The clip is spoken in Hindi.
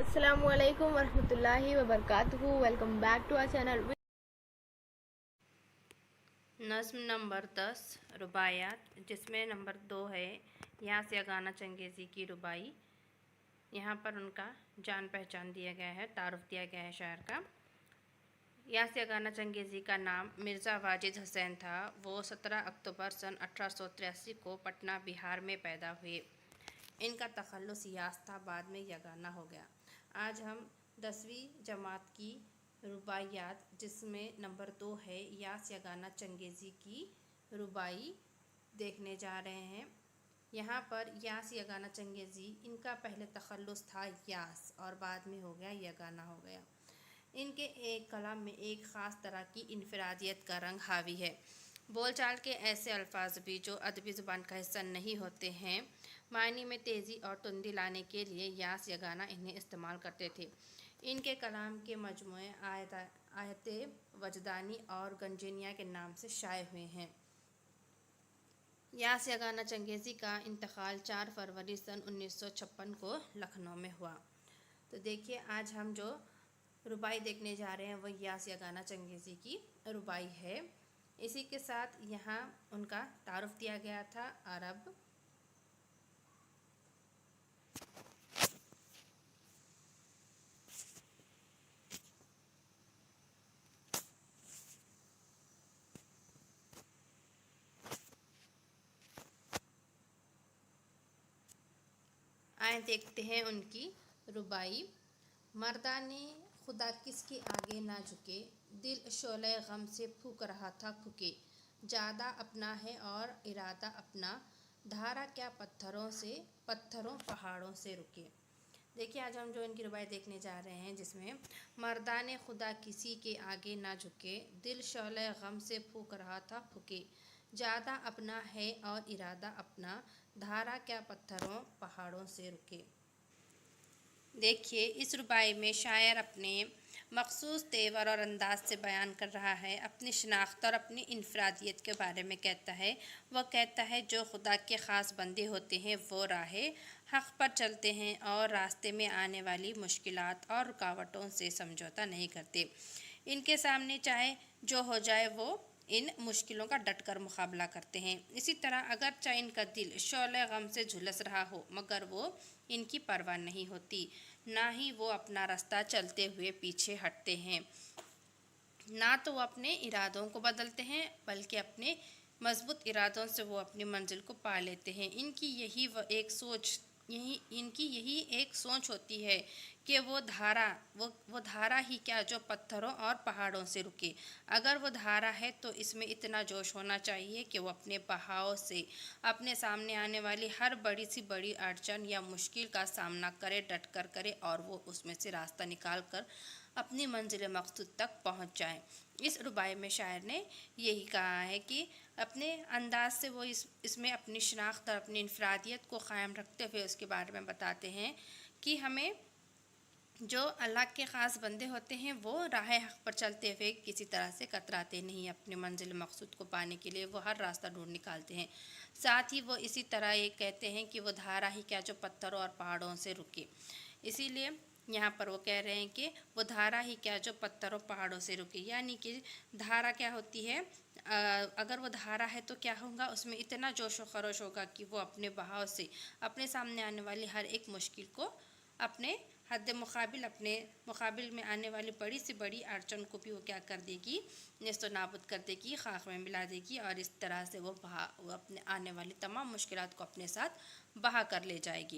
अस्सलामुअलैकुम वरहमतुल्लाहि वबरकातुहू। Welcome back to our channel. नज़्म नंबर 10 रुबायात, जिसमें नंबर 2 है यास यगाना चंगेज़ी की रुबाई। यहाँ पर उनका जान पहचान दिया गया है, तारुफ दिया गया है शायर का। यास यगाना चंगेज़ी का नाम मिर्ज़ा वाजिद हुसैन था। वो 17 अक्टूबर सन 1883 को पटना बिहार में पैदा हुए। इनका तखल्लुस यास था, बाद में यगाना हो गया। आज हम 10वीं जमात की रुबाइयात, जिसमें नंबर 2 है यास यगाना चंगेज़ी की रुबाई, देखने जा रहे हैं। यहाँ पर यास यगाना चंगेज़ी, इनका पहले तखल्लुस था यास और बाद में हो गया यगाना हो गया। इनके एक कलाम में एक ख़ास तरह की इनफरादियत का रंग हावी है। बोलचाल के ऐसे अल्फाज भी जो अदबी ज़ुबान का हिस्सा नहीं होते हैं, मायने में तेज़ी और तुंदी लाने के लिए यास यगाना इन्हें इस्तेमाल करते थे। इनके कलाम के मजमूए आयत वजदानी और गंजनिया के नाम से शाये हुए हैं। यास यगाना चंगेज़ी का इंतकाल 4 फरवरी सन 1956 को लखनऊ में हुआ। तो देखिए, आज हम जो रुबाई देखने जा रहे हैं वह यास यगाना चंगेज़ी की रुबाई है। इसी के साथ यहाँ उनका तारुफ दिया गया था, अरब। आए देखते हैं उनकी रुबाई। मर्दाने खुदा किसके आगे ना झुके, दिल शोले गम से फूक रहा था फूके, ज़्यादा अपना है और इरादा अपना, धारा क्या पत्थरों पहाड़ों से रुके। देखिए, आज हम जो इनकी रुबाई देखने जा रहे हैं, जिसमें मर्दाने खुदा किसी के आगे ना झुके, दिल शोले गम से फूक रहा था फूके, ज़्यादा अपना है और इरादा अपना, धारा क्या पत्थरों पहाड़ों से रुके। देखिए, इस रुबाई में शायर अपने मखसूस तेवर और अंदाज से बयान कर रहा है, अपनी शनाख्त और अपनी इनफरादियत के बारे में कहता है। वह कहता है, जो खुदा के ख़ास बंदे होते हैं वो राहे हक़ पर चलते हैं और रास्ते में आने वाली मुश्किलात और रुकावटों से समझौता नहीं करते। इनके सामने चाहे जो हो जाए वो इन मुश्किलों का डटकर मुकाबला करते हैं। इसी तरह अगरचे इनका दिल शोले गम से झुलस रहा हो, मगर वो इनकी परवाह नहीं होती, ना ही वो अपना रास्ता चलते हुए पीछे हटते हैं। ना तो वो अपने इरादों को बदलते हैं, बल्कि अपने मजबूत इरादों से वो अपनी मंजिल को पा लेते हैं। इनकी यही एक सोच होती है कि वो धारा ही क्या जो पत्थरों और पहाड़ों से रुके। अगर वो धारा है तो इसमें इतना जोश होना चाहिए कि वो अपने बहाव से अपने सामने आने वाली हर बड़ी सी बड़ी अड़चन या मुश्किल का सामना करे, डट कर करे, और वो उसमें से रास्ता निकाल कर अपनी मंजिल मकसूद तक पहुंच जाए। इस रुबाई में शायर ने यही कहा है कि अपने अंदाज से वो इसमें अपनी शनाख्त और अपनी इनफरादियत को क़ायम रखते हुए उसके बारे में बताते हैं कि हमें जो अल्लाह के ख़ास बंदे होते हैं वो राह हक़ पर चलते हुए किसी तरह से कतराते नहीं। अपने मंजिल मकसूद को पाने के लिए वो हर रास्ता ढूंढ निकालते हैं। साथ ही वो इसी तरह ये कहते हैं कि वो धारा ही क्या जो पत्थरों और पहाड़ों से रुके। इसीलिए यहाँ पर वो कह रहे हैं कि वो धारा ही क्या जो पत्थरों पहाड़ों से रुके, यानी कि धारा क्या होती है, अगर वो धारा है तो क्या होगा, उसमें इतना जोश व खरोश होगा कि वो अपने बहाव से अपने सामने आने वाली हर एक मुश्किल को अपने हद मुकाबिल, अपने मुकाबिल में आने वाली बड़ी से बड़ी अड़चन को भी वो क्या कर देगी, नेस्तो नाबूद कर देगी, खाक में मिला देगी, और इस तरह से वो अपने आने वाली तमाम मुश्किलात को अपने साथ बहा कर ले जाएगी।